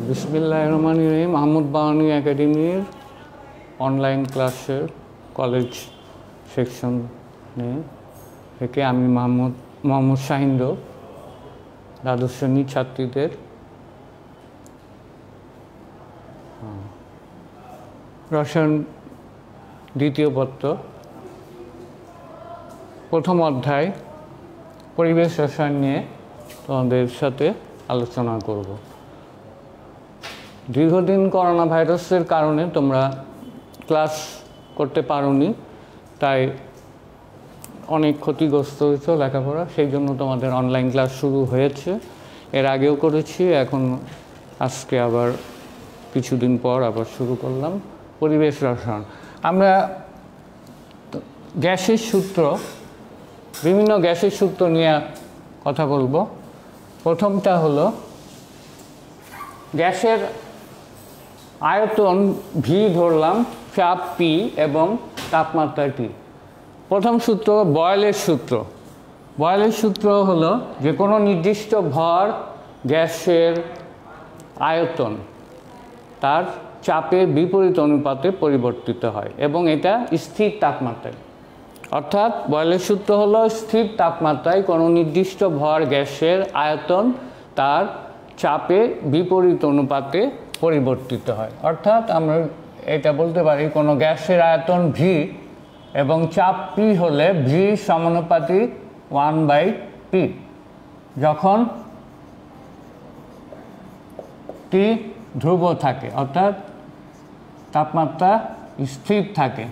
বিসমিল্লাহির রহমানির রহিম। মাহমুদ বাওয়ানী একাডেমির অনলাইন ক্লাসের কলেজ সেকশনে থেকে আমি মোহাম্মদ শাহিন্দ দ্বাদশ শ্রেণীর ছাত্রীদের রসায়ন দ্বিতীয় পত্র প্রথম অধ্যায় পরিবেশ রসায়ন নিয়ে তোমাদের সাথে আলোচনা করব। দীর্ঘদিন করোনা ভাইরাসের কারণে তোমরা ক্লাস করতে পারোনি, তাই অনেক ক্ষতিগ্রস্ত হয়েছে লেখাপড়া, সেই জন্য তোমাদের অনলাইন ক্লাস শুরু হয়েছে। এর আগেও করেছি, এখন আজকে আবার কিছুদিন পর আবার শুরু করলাম পরিবেশ রসায়ন। আমরা গ্যাসের সূত্র, বিভিন্ন গ্যাসের সূত্র নিয়ে কথা বলবো। প্রথমটা হলো গ্যাসের আয়তন ভি ধরলাম, চাপ পি এবং তাপমাত্রা টি। প্রথম সূত্র বয়েলের সূত্র। বয়েলের সূত্র হলো যে কোনো নির্দিষ্ট ভর গ্যাসের আয়তন তার চাপের বিপরীত অনুপাতে পরিবর্তিত হয় এবং এটা স্থির তাপমাত্রায়, অর্থাৎ বয়েলের সূত্র হলো স্থির তাপমাত্রায় কোনো নির্দিষ্ট ভর গ্যাসের আয়তন তার চাপের বিপরীত অনুপাতে পরিবর্তিত হয়। অর্থাৎ আমরা এটা বলতে পারি কোনো গ্যাসের আয়তন ভি এবং চাপ পি হলে ভি সমানুপাতিক 1/p। যখন টি ধ্রুব থাকে অর্থাৎ তাপমাত্রা স্থির থাকে।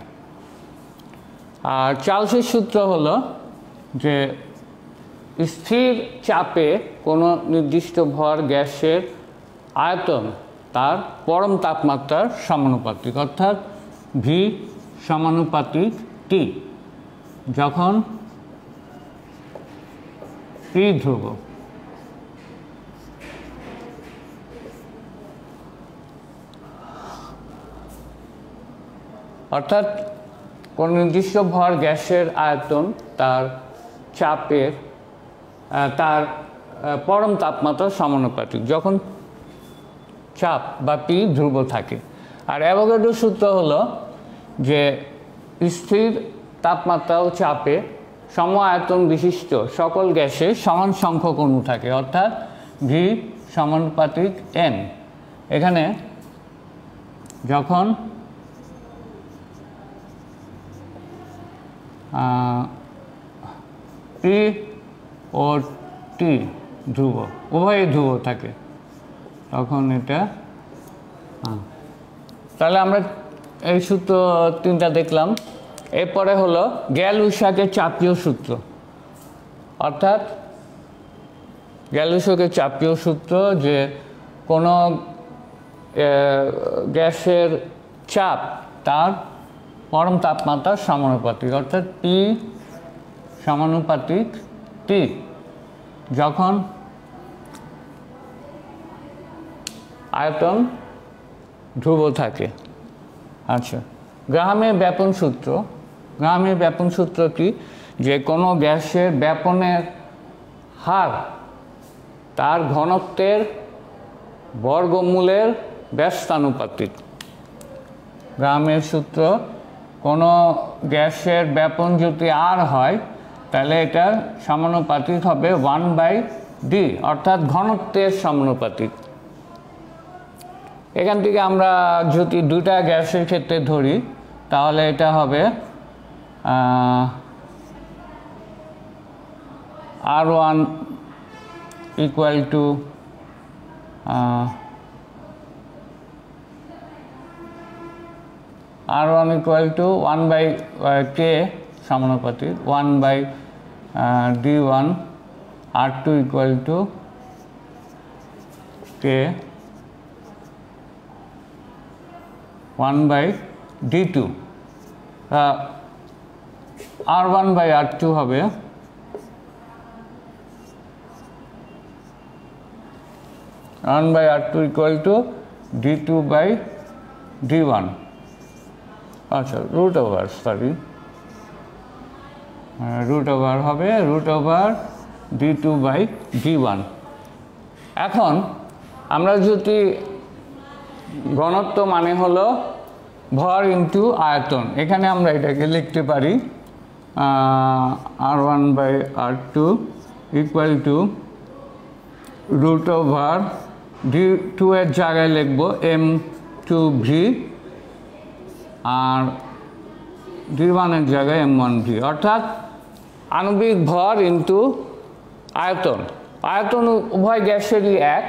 আর চার্লসের সূত্র হলো যে স্থির চাপে কোনো নির্দিষ্ট ভর গ্যাসের আয়তন তার পরম তাপমাত্রার সমানুপাতিক, অর্থাৎ ভি সমানুপাতিক টি যখন পি ধ্রুব। অর্থাৎ কোন নির্দিষ্ট ভর গ্যাসের আয়তন তার চাপের তার পরম তাপমাত্রার সমানুপাতিক যখন চাপ বা পি ধ্রুব থাকে। আর অ্যাভোগাড্রোর সূত্র হলো যে স্থির তাপমাত্রা ও চাপে সম আয়তন বিশিষ্ট সকল গ্যাসে সমান সংখ্যক অণু থাকে, অর্থাৎ ভি সমানুপাতিক এন। এখানে যখন পি ও টি ধ্রুব, উভয়ই ধ্রুব থাকে, তখন এটা তাহলে আমরা এই সূত্র তিনটা দেখলাম। এরপরে হলো গ্যাল-উইসাকের চাপীয় সূত্র। অর্থাৎ গ্যাল-উইসাকের চাপীয় সূত্র যে কোনো গ্যাসের চাপ তার পরম তাপমাত্রার সমানুপাতিক, অর্থাৎ পি সমানুপাতিক টি যখন আয়তন ধ্রুব থাকে। আচ্ছা, গ্রাহামের ব্যাপন সূত্র। গ্রাহামের ব্যাপন সূত্র কি? যে কোনো গ্যাসের ব্যাপনের হার তার ঘনত্বের বর্গমূলের ব্যস্তানুপাতিক। গ্রাহামের সূত্র কোনো গ্যাসের ব্যাপন যদি আর হয় তাহলে এটা সমানুপাতিক হবে 1/d, অর্থাৎ ঘনত্বের সমানুপাতিক। এখান থেকে আমরা যদি দুটা গ্যাসের ক্ষেত্রে ধরি তাহলে এটা হবে R1 equal to R1 equal to 1/k সমানুপাতিক 1/d1, R2 equal to k 1/d2। R1/R2 হবে R1/R2 equal to d2/d1। আচ্ছা, রুট ওভার হবে d2/d1। এখন আমরা যদি ঘনত্ব মানে হলো ভর ইন্টু আয়তন। এখানে আমরা এটাকে লিখতে পারি R1/R2 equal to root over D2 এর জায়গায় লিখব M2V আর D1 এর জায়গায় M1V, অর্থাৎ আণবিক ভর ইন্টু আয়তন। আয়তন উভয় গ্যাসেরই এক,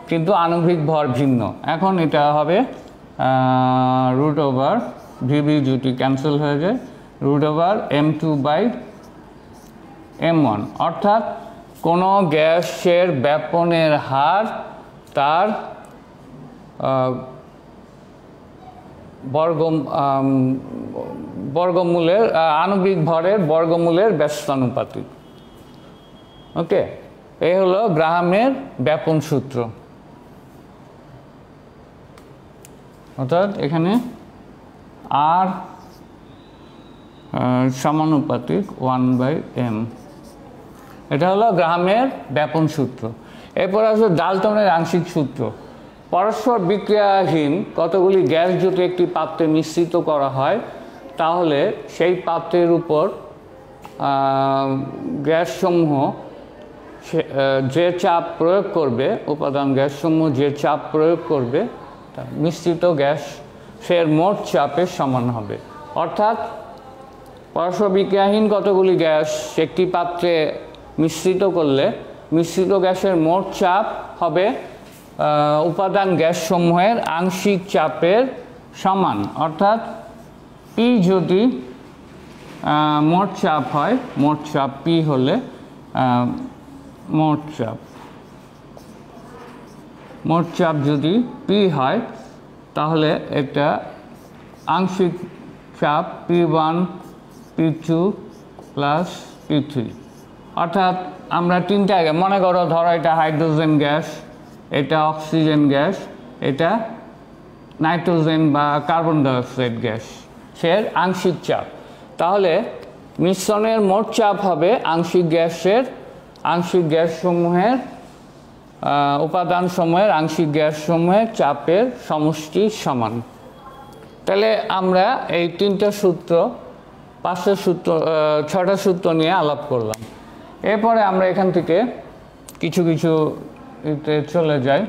কিন্তু আণবিক ভর ভিন্ন। এখন এটা হবে রুট ওভার VB যদি ক্যান্সেল হয়ে যায়, রুট ওভার M2/M1, অর্থাৎ কোনো গ্যাসের ব্যাপনের হার তার বর্গমূলের আণবিক ভরের বর্গমূলের ব্যস্তানুপাতিক। ওকে, এই হলো গ্রাহামের ব্যাপন সূত্র। অর্থাৎ এখানে R সমানুপাতিক 1/m, এটা হলো গ্রাহামের ব্যাপন সূত্র। এরপর আসলে ডাল্টনের আংশিক সূত্র। পরস্পর বিক্রিয়াহীন কতগুলি গ্যাস যদি একটি পাত্রে মিশ্রিত করা হয়, তাহলে সেই পাত্রের উপর গ্যাসসমূহ যে চাপ প্রয়োগ করবে, উপাদান গ্যাসসমূহ যে চাপ প্রয়োগ করবে, তা মিশ্রিত গ্যাসের মোট চাপের সমান হবে। অর্থাৎ পরস্পর বিক্রিয়াহীন কতগুলি গ্যাস একটি পাত্রে মিশ্রিত করলে মিশ্রিত গ্যাসের মোট চাপ হবে উপাদান গ্যাসসমূহের আংশিক চাপের সমান। অর্থাৎ P যদি মোট চাপ হয়, মোট চাপ P হলে মোট চাপ যদি P হয়, তাহলে একটা আংশিক চাপ P1 P2 প্লাস P3। অর্থাৎ আমরা তিনটা আগে মনে করো, ধরো এটা হাইড্রোজেন গ্যাস, এটা অক্সিজেন গ্যাস, এটা নাইট্রোজেন বা কার্বন ডাইঅক্সাইড গ্যাস, সে আংশিক চাপ। তাহলে মিশ্রণের মোট চাপ হবে আংশিক গ্যাসসমূহের উপাদানসমূহের আংশিক গ্যাসসমূহের চাপের সমষ্টি সমান। তাহলে আমরা এই তিনটা সূত্র, ছটা সূত্র নিয়ে আলাপ করলাম। এরপরে আমরা এখান থেকে কিছু চলে যাই।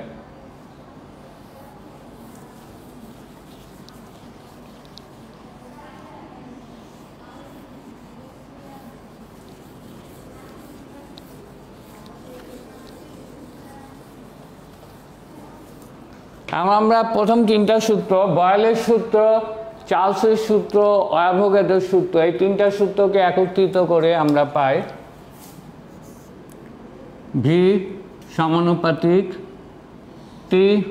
আমরা প্রথম তিনটা সূত্র, বয়েলের সূত্র, চার্লসের সূত্র, অ্যাভোগাড্রোর সূত্র, এই তিনটা সূত্রকে একত্রিত করে আমরা পাই V সমানুপাতিক T/N/T,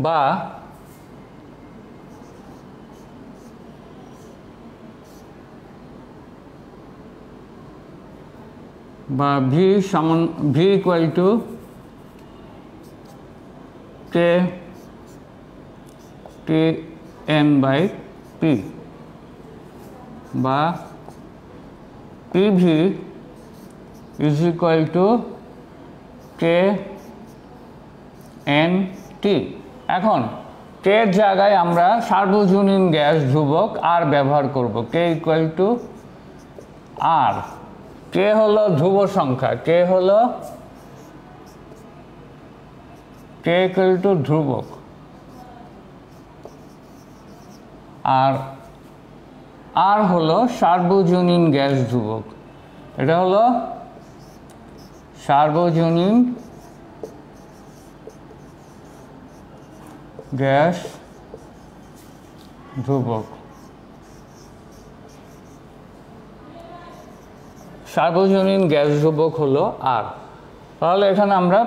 বা V ইকুয়াল টু T/N/P, বা PV is equal two K/N/T। এখন K এর জায়গায় আমরা সার্বজনীন গ্যাস ধ্রুবক R ব্যবহার করব। K equal to R। K হলো ধ্রুব সংখ্যা, K ইকুয়াল টু ধ্রুবক, আর R হলো সার্বজনীন গ্যাস ধ্রুবক। এটা হলো সার্বজনীন গ্যাস ধ্রুবক। সার্বজনীন গ্যাস ধ্রুবক হলো R। তাহলে এখানে আমরা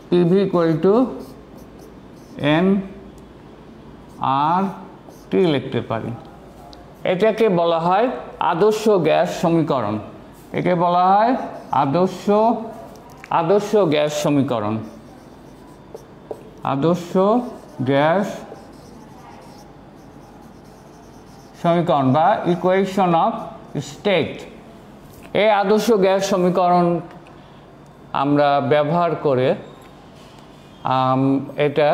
PV ইকুয়াল টু N/R/T লিখতে পারি। এটাকে বলা হয় আদর্শ গ্যাস সমীকরণ। একে বলা হয় আদর্শ গ্যাস সমীকরণ, আদর্শ গ্যাস সমীকরণ বা ইকুয়েশন অফ স্টেট। এই আদর্শ গ্যাস সমীকরণ আমরা ব্যবহার করে এটা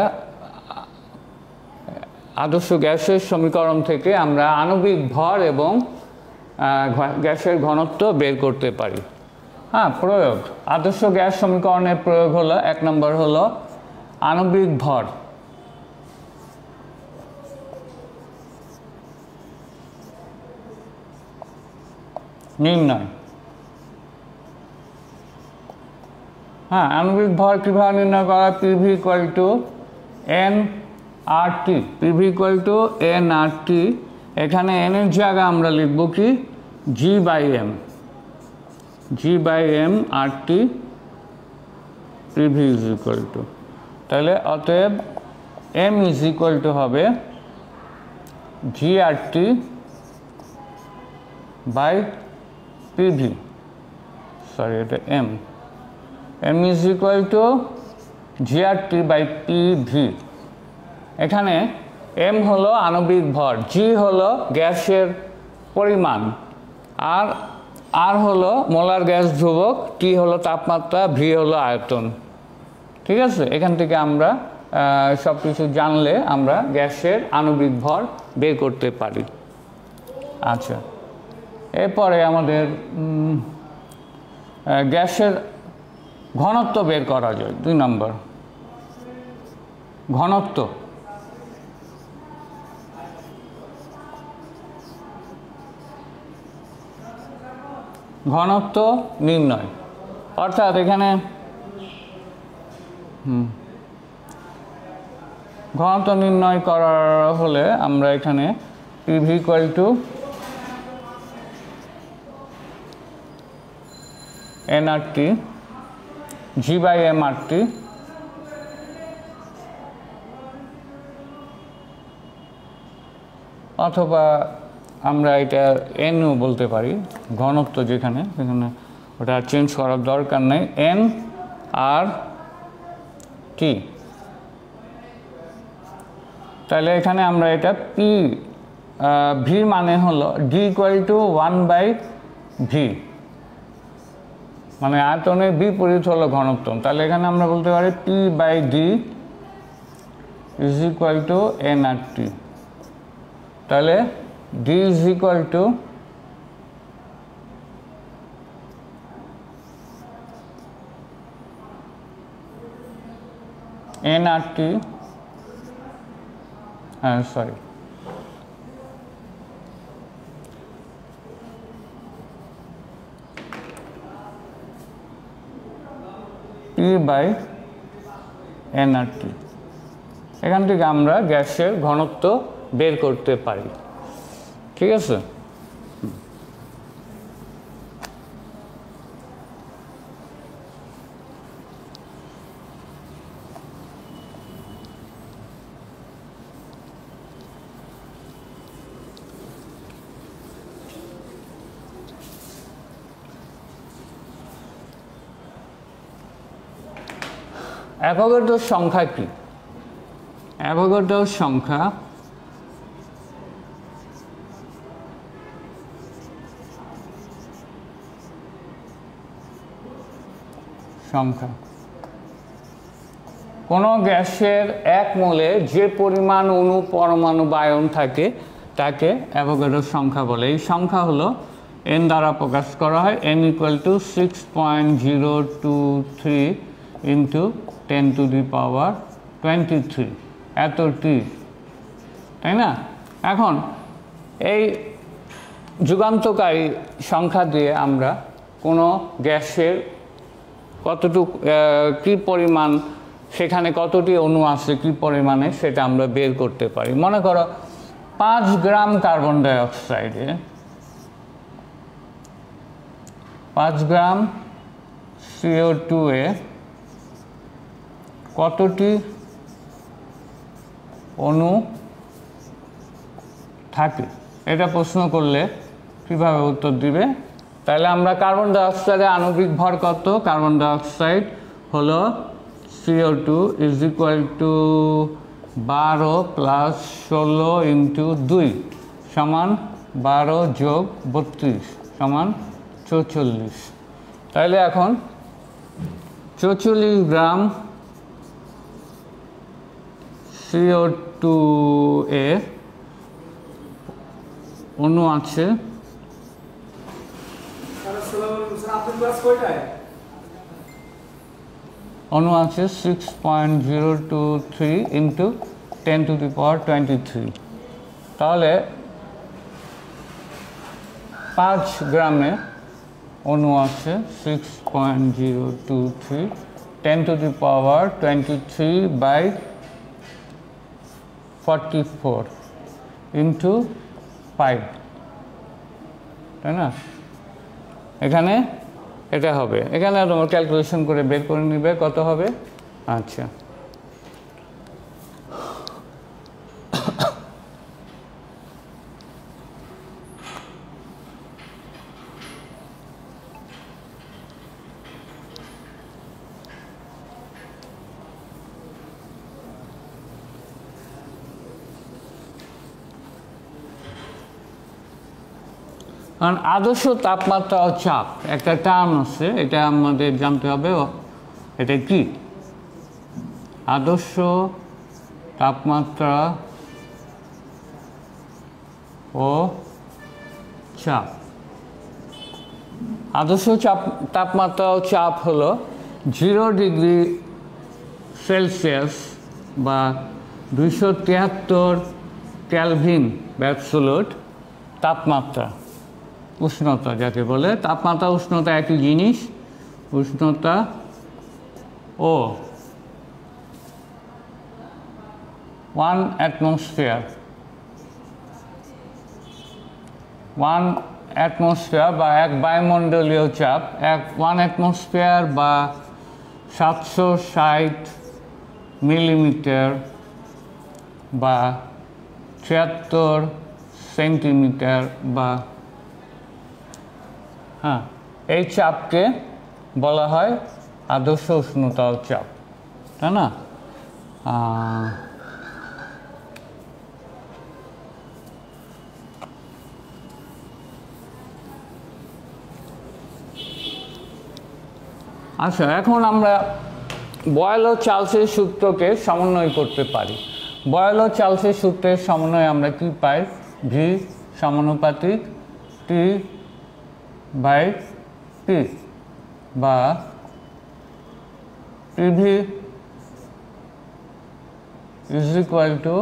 আদর্শ গ্যাসের সমীকরণ থেকে আমরা আণবিক ভর এবং গ্যাসের ঘনত্ব বের করতে পারি। হ্যাঁ, প্রয়োগ আদর্শ গ্যাস সমীকরণের প্রয়োগ হলো 1 নম্বর হলো আণবিক ভর। নির্ণয়। হ্যাঁ, আণবিক ভর কীভাবে নির্ণয় করা? PV equal to NRT। PV equal to NRT। এখানে n এর জায়গায় আমরা লিখব কি G/m। G/m RT PV is equal to, তাহলে অতএব m ইজ ইকুয়াল টু হবে GRT বাই পিভি, সরি এটা m is equal to GRT by PV. এখানে m হলো আণবিক ভর, g হলো গ্যাসের পরিমাণ, আর হলো মোলার গ্যাস ধ্রুবক, t হলো তাপমাত্রা, v হলো আয়তন। ঠিক আছে, এখান থেকে আমরা সব কিছু জানলে আমরা গ্যাসের আণবিক ভর বের করতে পারি। আচ্ছা, এরপরে আমাদের গ্যাসের ঘনত্ব বের করা যায়। 2 নম্বর ঘনত্ব। ঘনত্ব নির্ণয়, অর্থাৎ এখানে ঘনত্ব নির্ণয় করার হলে আমরা এখানে PV equal to NRT G/m RT অথবা আমরা এটা nও বলতে পারি। ঘনত্ব যেখানে সেখানে ওটা চেঞ্জ করার দরকার নেই, NRT। তাহলে এখানে আমরা এটা v মানে হলো d ইকুয়াল টু 1/v, মানে আয়তনের বিপরীত হলো ঘনত্ব। তাহলে এখানে আমরা বলতে পারি P/d is equal two NRT। তাহলে d is equal two NRT, sorry P/NRT। এখান থেকে আমরা গ্যাসের ঘনত্ব বের করতে পারি। ঠিক আছে, অ্যাভোগাড্রোর সংখ্যা কি? অ্যাভোগাড্রোর সংখ্যা কোনো গ্যাসের 1 মোলে যে পরিমাণ অণু, পরমাণু বা আয়ন থাকে তাকে অ্যাভোগাড্রোর সংখ্যা বলে। এই সংখ্যা হলো n দ্বারা প্রকাশ করা হয়, n ইকুয়াল টু 6.023 ইন্টু 10⁻23, এত টি, তাই না? এখন এই যুগান্তকারী সংখ্যা দিয়ে আমরা কোনো গ্যাসের কতটুকু কী পরিমাণ, সেখানে কতটি অণু আছে কী পরিমাণে, সেটা আমরা বের করতে পারি। মনে করো 5 গ্রাম কার্বন ডাইঅক্সাইডে 5 গ্রাম CO2 এ কতটি অণু থাকে, এটা প্রশ্ন করলে কীভাবে উত্তর দিবে? তাহলে আমরা কার্বন ডাইঅক্সাইডের আণবিক ভর কত? কার্বন ডাইঅক্সাইড হলো CO2 is equal two 12 plus 16 into 2 সমান 12 যোগ 32 সমান 44। তাহলে এখন 44 গ্রাম CO2 এ অণু আছে, অণু আছে 6.023 ইন্টু 10⁻23। তাহলে 5 গ্রামে অণু আছে 6.023 10⁻23/44 ইন্টু 5, তাই না? এখানে এটা হবে, এখানে তোমার ক্যালকুলেশন করে বের করে নিবে কত হবে। আচ্ছা, কারণ আদর্শ তাপমাত্রা ও চাপ একটা টার্ম আছে, এটা আমাদের জানতে হবে। এটা কি? আদর্শ তাপমাত্রা ও চাপ। আদর্শ তাপমাত্রা ও চাপ হলো 0 ডিগ্রি সেলসিয়াস বা 273 কেলভিন অ্যাবসোলিউট তাপমাত্রা, উষ্ণতা যাকে বলে। তাপমাত্রা উষ্ণতা একই জিনিস, উষ্ণতা ও 1 অ্যাটমসফিয়ার, 1 অ্যাটমসফিয়ার বা এক বায়ুমণ্ডলীয় চাপ, 1 অ্যাটমসফিয়ার বা 760 মিলিমিটার বা 73 সেন্টিমিটার বা এই চাপকে বলা হয় আদর্শ উষ্ণতা ও চাপ, তাই না? আচ্ছা, এখন আমরা বয়েল ও চার্লসের সূত্রকে সমন্বয় করতে পারি। বয়েল ও চার্লসের সূত্রের সমন্বয়ে আমরা কি পাই? ভি সমানুপাতিক T/P বা PV is equal to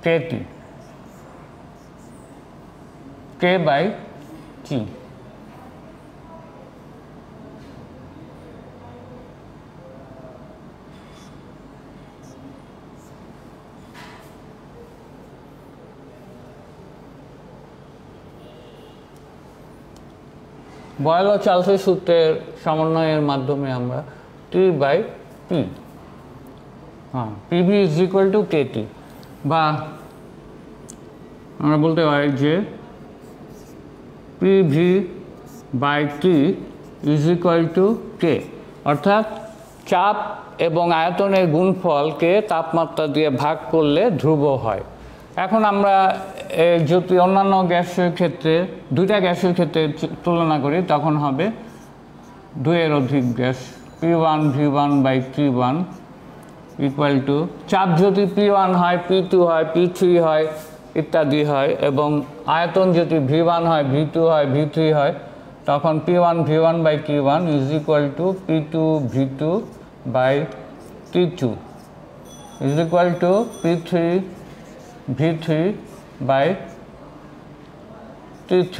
KT, K/T। Boyle ও চার্লসের সূত্রের সমন্বয়ের মাধ্যমে আমরা T/P, PV is equal to KT, বা আমরা বলতে পারি যে PV/T is equal to K, অর্থাৎ চাপ এবং আয়তনের গুণফলকে তাপমাত্রা দিয়ে ভাগ করলে ধ্রুব হয়। এখন আমরা যদি অন্যান্য গ্যাসের ক্ষেত্রে, দুইটা গ্যাসের ক্ষেত্রে তুলনা করি, তখন হবে 2 এর অধিক গ্যাস P1V1/T1 ইকুয়াল টু, চাপ যদি P1 হয়, P2 হয়, P3 হয় ইত্যাদি হয়, এবং আয়তন যদি V1 হয়, V2 হয়, V3 হয়, তখন P1V1/T1 is equal two P2V2/T2 is equal two P3V3/T3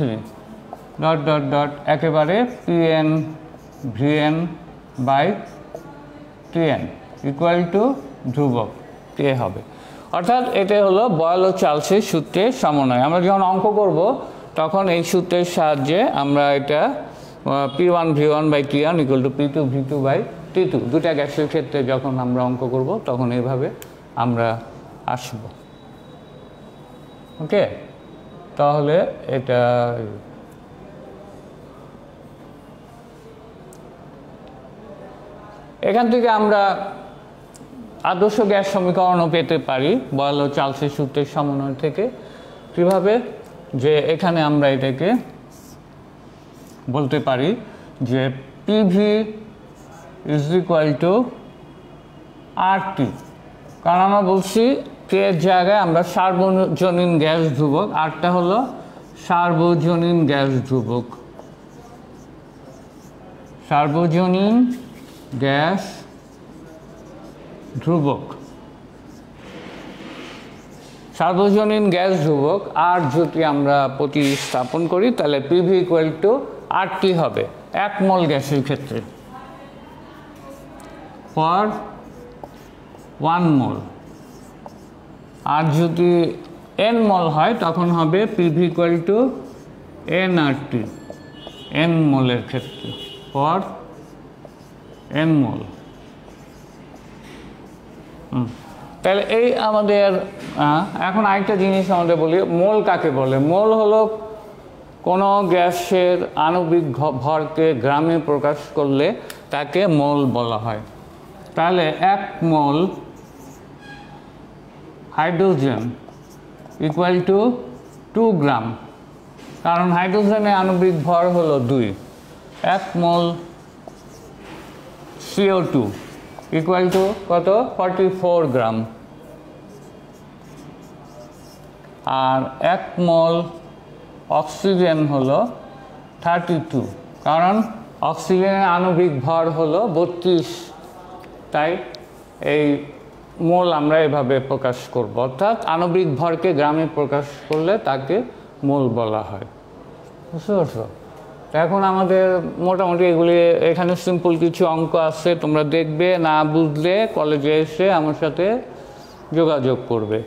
dot একেবারে PN/VN/TN ইকুয়াল টু ধ্রুবক K হবে। অর্থাৎ এটা হলো বয়েল ও চার্লসের সূত্রের সমন্বয়। আমরা যখন অঙ্ক করব তখন এই সূত্রের সাহায্যে আমরা এটা P1V1/T1 ইকুয়াল টু P2V2/T2 দুটা গ্যাসের ক্ষেত্রে যখন আমরা অঙ্ক করব তখন এইভাবে আমরা আসব। ওকে, তাহলে এটা এখান থেকে আমরা আদর্শ গ্যাস সমীকরণও পেতে পারি বয়েল ও চার্লসের সূত্রের সমন্বয় থেকে। কীভাবে? যে এখানে আমরা এটাকে বলতে পারি যে PV is equal two RT, কারণ আমরা বলছি কে জায়গায় আমরা সার্বজনীন গ্যাস ধ্রুবক, আরটা হলো সার্বজনীন গ্যাস ধ্রুবক, সার্বজনীন গ্যাস ধ্রুবক, সার্বজনীন গ্যাস ধ্রুবক আর যদি আমরা প্রতিস্থাপন করি তাহলে পিভি ইকুয়াল টু আরটি হবে 1 মোল গ্যাসের ক্ষেত্রে ফর 1 মোল, আর যদি n মোল হয় তখন হবে PV equal to nRT n মোলের ক্ষেত্রে ফর n মোল। তাহলে এই আমাদের এখন আরেকটা জিনিস আমাদের বলি, মোল কাকে বলে? মোল হলো কোনো গ্যাসের আণবিক ভরকে গ্রামে প্রকাশ করলে তাকে মোল বলা হয়। তাহলে 1 মোল হাইড্রোজেন ইকুয়াল টু 2 গ্রাম, কারণ হাইড্রোজেনের আণবিক ভর হলো 2। 1 মোল CO2 ইকুয়াল টু কত? 44 গ্রাম। আর 1 মোল অক্সিজেন হলো 32, কারণ অক্সিজেনের আণবিক ভর হলো 32, তাই এই মোল আমরা এভাবে প্রকাশ করব, অর্থাৎ আণবিক ভরকে গ্রামে প্রকাশ করলে তাকে মোল বলা হয়। বুঝতে পারছো? এখন আমাদের মোটামুটি এগুলি এখানে সিম্পল কিছু অঙ্ক আছে, তোমরা দেখবে, না বুঝলে কলেজে এসে আমার সাথে যোগাযোগ করবে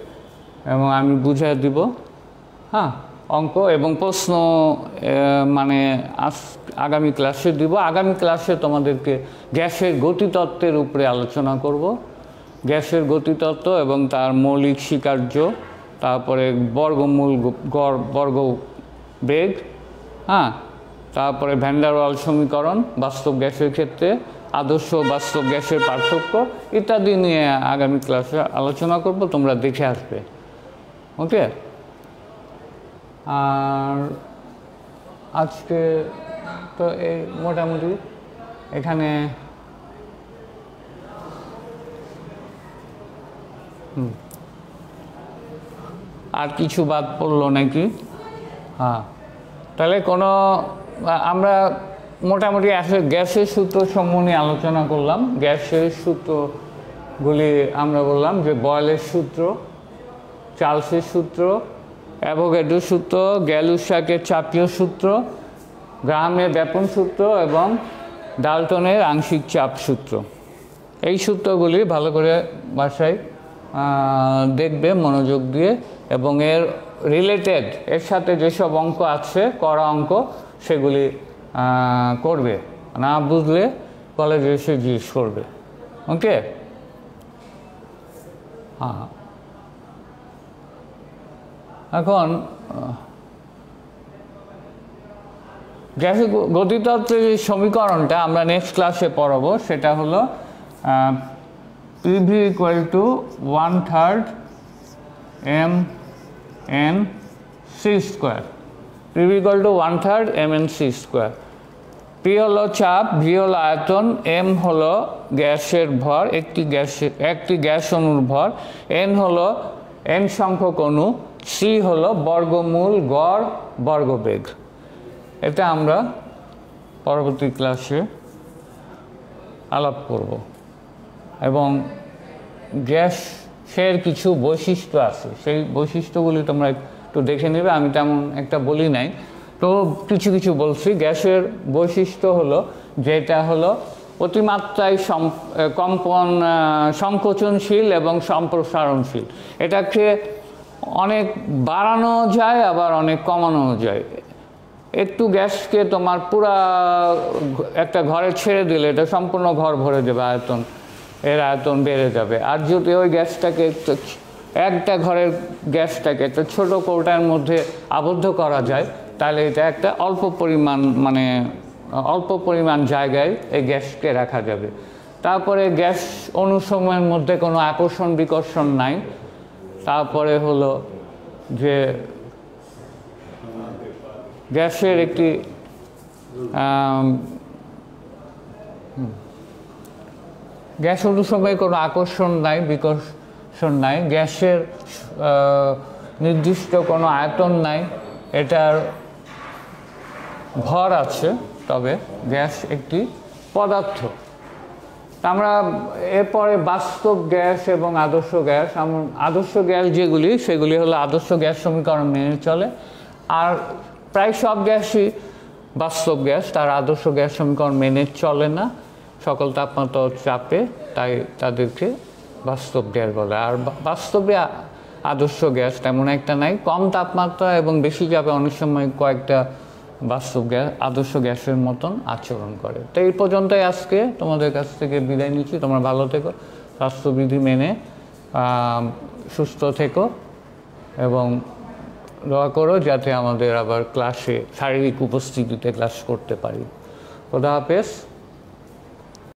এবং আমি বুঝিয়ে দিব। হ্যাঁ, অঙ্ক এবং প্রশ্ন মানে আগামী ক্লাসে দিব। আগামী ক্লাসে তোমাদেরকে গ্যাসের গতিতত্ত্বের উপরে আলোচনা করব, গ্যাসের গতিতত্ত্ব এবং তার মৌলিক স্বীকার্য, তারপরে বর্গমূল বর্গবেগ, হ্যাঁ, তারপরে ভ্যান ডার ওয়াল সমীকরণ বাস্তব গ্যাসের ক্ষেত্রে, আদর্শ বাস্তব গ্যাসের পার্থক্য ইত্যাদি নিয়ে আগামী ক্লাসে আলোচনা করব, তোমরা দেখে আসবে। ওকে, আর আজকে তো এই মোটামুটি এখানে আর কিছু বাদ পড়লো নাকি? হ্যাঁ, তাহলে কোনো আমরা মোটামুটি গ্যাসের সূত্র সম্বন্ধে আলোচনা করলাম। গ্যাসের সূত্রগুলি আমরা বললাম যে বয়েলের সূত্র, চার্লসের সূত্র, অ্যাভোগাড্রোর সূত্র, গ্যালুসাকের চাপীয় সূত্র, গ্রাহামের ব্যাপন সূত্র এবং ডাল্টনের আংশিক চাপ সূত্র। এই সূত্রগুলি ভালো করে বাসায় দেখবে মনোযোগ দিয়ে, এবং এর রিলেটেড এর সাথে যেসব অঙ্ক আছে করা অঙ্ক সেগুলি করবে, না বুঝলে কলেজে এসে জিজ্ঞেস করবে। ওকে, হ্যাঁ, এখন গ্যাসের গতিতত্ত্বের যে সমীকরণটা আমরা নেক্সট ক্লাসে পড়াবো সেটা হলো PV equal to 1/3 mn/c²। PV equal to 1/3 mn/c²। P হলো চাপ, ভি হলো আয়তন, এম হলো গ্যাসের ভর, একটি গ্যাস অণুর ভর, এন হলো এন সংখ্যক অণু, সি হলো বর্গমূল গড় বর্গবেগ। এটা আমরা পরবর্তী ক্লাসে আলাপ করব। এবং গ্যাসের কিছু বৈশিষ্ট্য আছে, সেই বৈশিষ্ট্যগুলি তোমরা একটু দেখে নেবে, আমি তেমন একটা বলি নাই, তো কিছু কিছু বলছি। গ্যাসের বৈশিষ্ট্য হলো যেটা হলো অতিমাত্রায় কম্পন সংকোচনশীল এবং সম্প্রসারণশীল। এটাকে অনেক বাড়ানো যায় আবার অনেক কমানো যায়। একটু গ্যাসকে তোমার পুরা একটা ঘরে ছেড়ে দিলে এটা সম্পূর্ণ ঘর ভরে যাবে, এর আয়তন বেড়ে যাবে। আর যদি ওই গ্যাসটাকে একটা ঘরের গ্যাসটাকে একটা ছোট কৌটার মধ্যে আবদ্ধ করা যায় তাহলে এটা একটা অল্প পরিমাণ জায়গায় এই গ্যাসকে রাখা যাবে। তারপরে গ্যাস অণুসমূহের মধ্যে কোনো আকর্ষণ বিকর্ষণ নাই। তারপরে হলো যে গ্যাসের একটি গ্যাস অনুসময়ে কোনো আকর্ষণ নাই, বিকর্ষণ নাই, গ্যাসের নির্দিষ্ট কোনো আয়তন নাই, এটার ভর আছে, তবে গ্যাস একটি পদার্থ। আমরা এরপরে বাস্তব গ্যাস এবং আদর্শ গ্যাস। আদর্শ গ্যাস যেগুলি, সেগুলি হলো আদর্শ গ্যাস সমীকরণ মেনে চলে, আর প্রায় সব গ্যাসই বাস্তব গ্যাস, তার আদর্শ গ্যাস সমীকরণ মেনে চলে না সকল তাপমাত্রা ও চাপে, তাই তাদেরকে বাস্তব গ্যাস বলে। আর বাস্তবে আদর্শ গ্যাস তেমন একটা নাই, কম তাপমাত্রা এবং বেশি চাপে অনেক সময় কয়েকটা বাস্তব গ্যাস আদর্শ গ্যাসের মতন আচরণ করে। তো এই পর্যন্তই আজকে তোমাদের কাছ থেকে বিদায় নিচ্ছি। তোমরা ভালো থেকো, স্বাস্থ্যবিধি মেনে সুস্থ থেকো এবং দোয়া করো যাতে আমাদের আবার ক্লাসে শারীরিক উপস্থিতিতে ক্লাস করতে পারি। খোদা হাফেজ।